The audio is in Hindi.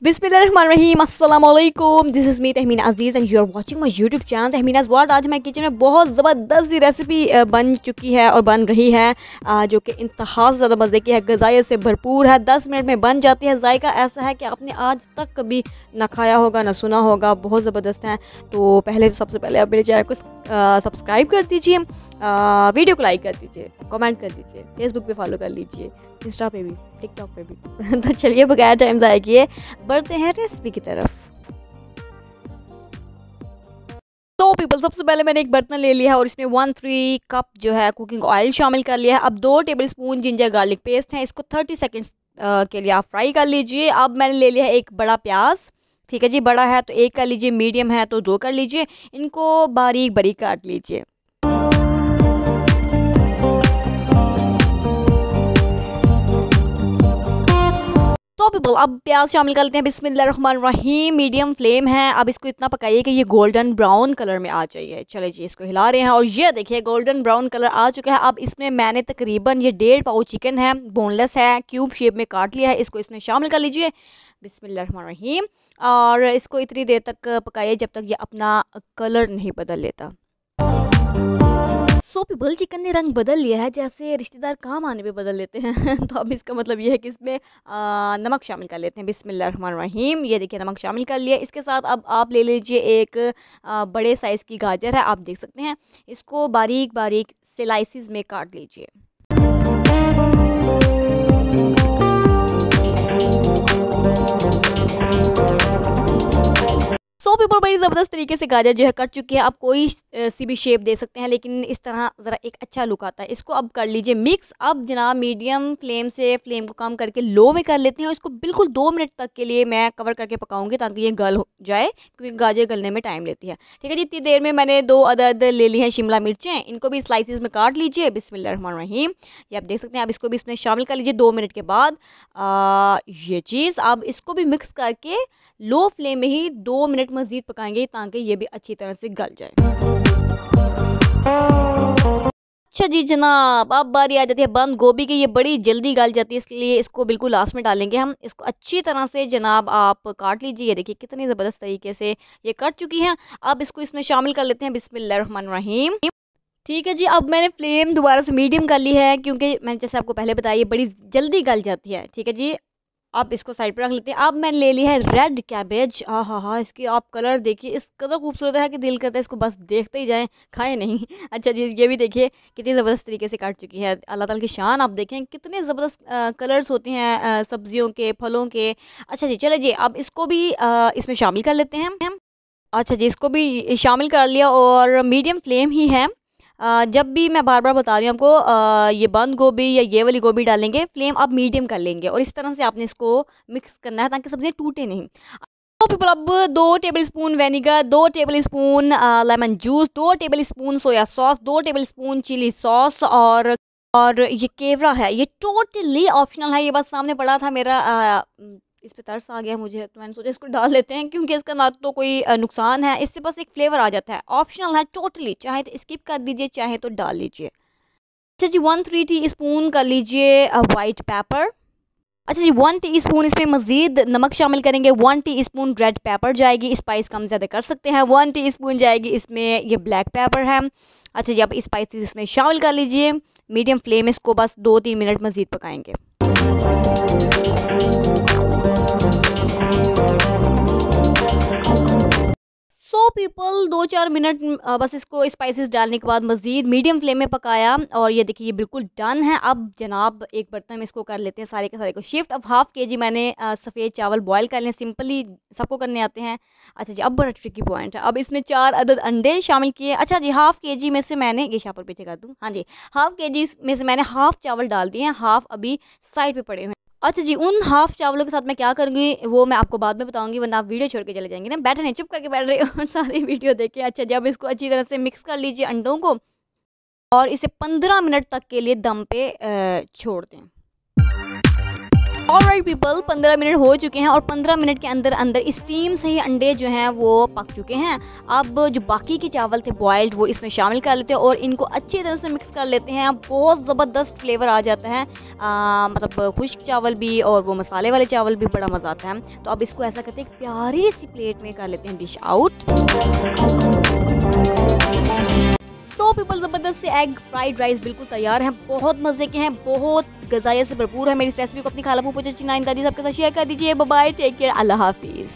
बिस्मिल्लाहिर्रहमानिर्रहीम, अस्सलाम वालेकुम। This is me Tahmina Aziz and you are watching my YouTube channel Tahmina's world. आज हमारे किचन में बहुत ज़बरदस्त सी रेसिपी बन चुकी है और बन रही है, जो कि इंतहा से ज़्यादा मज़े की है, ग़िज़ाइत से भरपूर है, 10 मिनट में बन जाती है। जायका ऐसा है कि आपने आज तक कभी ना खाया होगा ना सुना होगा, बहुत ज़बरदस्त है। तो पहले सबसे पहले आप मेरे चैनल को सब्सक्राइब कर दीजिए, वीडियो को लाइक कर दीजिए, कमेंट कर दीजिए, फेसबुक पे फॉलो कर लीजिए, इंस्टा पे भी, टिकटॉक पे भी। तो चलिए बगैर टाइम ज़ाया किए बढ़ते हैं रेसिपी की तरफ। तो पीपल, सबसे पहले मैंने एक बर्तन ले लिया है और इसमें 1/3 कप जो है कुकिंग ऑयल शामिल कर लिया है। अब 2 table spoon ginger garlic paste है, इसको 30 सेकेंड्स के लिए आप फ्राई कर लीजिए। अब मैंने ले लिया है एक बड़ा प्याज, ठीक है जी, बड़ा है तो 1 कर लीजिए, मीडियम है तो 2 कर लीजिए। इनको बारीक बारीक काट लीजिए। तो पीपल, अब प्याज शामिल कर लेते हैं। बिस्मिल्लाहिर्रहमानिर्रहीम। मीडियम फ्लेम है। अब इसको इतना पकाइए कि ये गोल्डन ब्राउन कलर में आ जाइए। चले जी, इसको हिला रहे हैं और ये देखिए गोल्डन ब्राउन कलर आ चुका है। अब इसमें मैंने तकरीबन ये 1.5 पाव चिकन है, बोनलेस है, क्यूब शेप में काट लिया है, इसको इसमें शामिल कर लीजिए। बिस्मिल्लाहिर्रहमानिर्रहीम। और इसको इतनी देर तक पकाइए जब तक ये अपना कलर नहीं बदल लेता। सो पीपल, चिकन ने रंग बदल लिया है, जैसे रिश्तेदार काम आने पे बदल लेते हैं। तो अब इसका मतलब ये है कि इसमें नमक शामिल कर लेते हैं। बिस्मिल्लाहिर्रहमानिर्रहीम। ये देखिए नमक शामिल कर लिया। इसके साथ अब आप ले लीजिए एक बड़े साइज़ की गाजर है, आप देख सकते हैं, इसको बारीक बारीक स्लाइसिस में काट लीजिए। सो पीपल, बड़ी ज़बरदस्त तरीके से गाजर जो है कट चुकी है। आप कोई सी भी शेप दे सकते हैं, लेकिन इस तरह ज़रा एक अच्छा लुक आता है। इसको अब कर लीजिए मिक्स। अब जनाब मीडियम फ्लेम से फ्लेम को कम करके लो में कर लेते हैं और इसको बिल्कुल 2 मिनट तक के लिए मैं कवर करके पकाऊंगी ताकि ये गल हो जाए, क्योंकि गाजर गलने में टाइम लेती है। ठीक है जी, इतनी देर में मैंने 2 अदद ले ली हैं शिमला मिर्चें, इनको भी स्लाइसिस में काट लीजिए। बिस्मिल्लाहिर्रहमानिर्रहीम। ये आप देख सकते हैं। अब इसको भी इसमें शामिल कर लीजिए 2 मिनट के बाद। ये चीज़ अब इसको भी मिक्स करके लो फ्लेम में ही 2 मिनट मज़ीद पकाएंगे ताकि ये भी अच्छी तरह से गल जाए। अच्छा जी जनाब, अब बारी आ जाती है बंद गोभी की। ये बड़ी जल्दी गल जाती है, इसलिए इसको बिल्कुल लास्ट में डालेंगे हम। इसको अच्छी तरह से जनाब आप काट लीजिए। ये देखिए कितनी ज़बरदस्त तरीके से ये कट चुकी हैं। अब इसको इसमें शामिल कर लेते हैं। बिस्मिल्लाहिर्रहमानिर्रहीम। ठीक है जी, अब मैंने फ्लेम दोबारा से मीडियम कर ली है, क्योंकि मैंने जैसे आपको पहले बताया ये बड़ी जल्दी गल जाती है। ठीक है जी, अब इसको साइड पर रख लेते हैं। अब मैंने ले लिया है रेड कैबेज। हाँ, इसकी आप कलर देखिए, इस कदर खूबसूरत है कि दिल करता है इसको बस देखते ही जाएं, खाएं नहीं। अच्छा जी, ये भी देखिए कितनी ज़बरदस्त तरीके से काट चुकी है। अल्लाह ताला की शान, आप देखें कितने ज़बरदस्त कलर्स होते हैं सब्जियों के, फलों के। अच्छा जी, चले जी, अब इसको भी इसमें शामिल कर लेते हैं हम। अच्छा जी, इसको भी शामिल कर लिया और मीडियम फ्लेम ही है। जब भी मैं बार बार बता रही हूँ आपको, ये बंद गोभी या ये वाली गोभी डालेंगे, फ्लेम आप मीडियम कर लेंगे और इस तरह से आपने इसको मिक्स करना है ताकि सब्जियाँ टूटे नहीं। तो पीपल, अब 2 tablespoon vinegar, 2 tablespoon lemon juice, 2 tablespoon soya sauce, 2 tablespoon chilli sauce और ये केवड़ा है, ये टोटली ऑप्शनल है। ये बस सामने पड़ा था मेरा, इस पे तरस आ गया मुझे, तो मैंने सोचा इसको डाल लेते हैं, क्योंकि इसका ना तो कोई नुकसान है, इससे बस एक फ्लेवर आ जाता है। ऑप्शनल है टोटली, चाहे तो स्किप कर दीजिए, चाहे तो डाल लीजिए। अच्छा जी, 1/3 टी स्पून कर लीजिए वाइट पेपर। अच्छा जी, 1 टीस्पून इसमें मज़ीद नमक शामिल करेंगे। 1 टीस्पून रेड पेपर जाएगी, स्पाइस कम ज़्यादा कर सकते हैं। 1 टीस्पून जाएगी इसमें ये ब्लैक पेपर है। अच्छा जी, अब स्पाइसेस इसमें शामिल कर लीजिए। मीडियम फ्लेम इसको बस 2-3 मिनट मज़ीद पकाएंगे। सो पीपल, 2-4 मिनट बस इसको स्पाइसेस डालने के बाद मज़ीद मीडियम फ्लेम में पकाया और ये देखिए ये बिल्कुल डन है। अब जनाब एक बर्तन में इसको कर लेते हैं सारे के सारे को शिफ्ट। अब हाफ़ केजी मैंने सफ़ेद चावल बॉयल कर लें, सिंपली सबको करने आते हैं। अच्छा जी, अब बड़ा ट्रिकी पॉइंट है। अब इसमें 4 अदद अंडे शामिल किए। अच्छा जी, हाफ़ केजी में से मैंने ये शापर पीछे कर दूँ, हाँ जी, हाफ़ केजी में से मैंने हाफ़ चावल डाल दिए हैं, हाफ़ अभी साइड पे पड़े हुए हैं। अच्छा जी, उन हाफ़ चावलों के साथ मैं क्या करूँगी वो मैं आपको बाद में बताऊँगी, वरना आप वीडियो छोड़ के चले जाएंगे ना। बैठे नहीं, चुप करके बैठ रहे हो। सारी वीडियो देखिए। अच्छा जी, अब इसको अच्छी तरह से मिक्स कर लीजिए अंडों को और इसे 15 मिनट तक के लिए दम पे छोड़ दें। ऑलराइट पीपल, 15 मिनट हो चुके हैं और 15 मिनट के अंदर अंदर स्टीम से ही अंडे जो हैं वो पक चुके हैं। अब जो बाकी के चावल थे बॉइल्ड, वो इसमें शामिल कर लेते हैं और इनको अच्छी तरह से मिक्स कर लेते हैं। बहुत ज़बरदस्त फ्लेवर आ जाता है, मतलब खुश्क चावल भी और वो मसाले वाले चावल भी, बड़ा मज़ा आता है। तो अब इसको ऐसा करते हैं, एक प्यारी सी प्लेट में कर लेते हैं डिश आउट। सो पीपल, ज़बरदस्त से एग फ्राइड राइस बिल्कुल तैयार हैं। बहुत मज़े के हैं, बहुत गज़ाइयत से भरपूर है। मेरी इस रेसिपी को अपनी खाला फूफो चाची नानी दादी सबके साथ शेयर कर दीजिए। बाय बाय, टेक केयर, अल्लाह हाफिज़।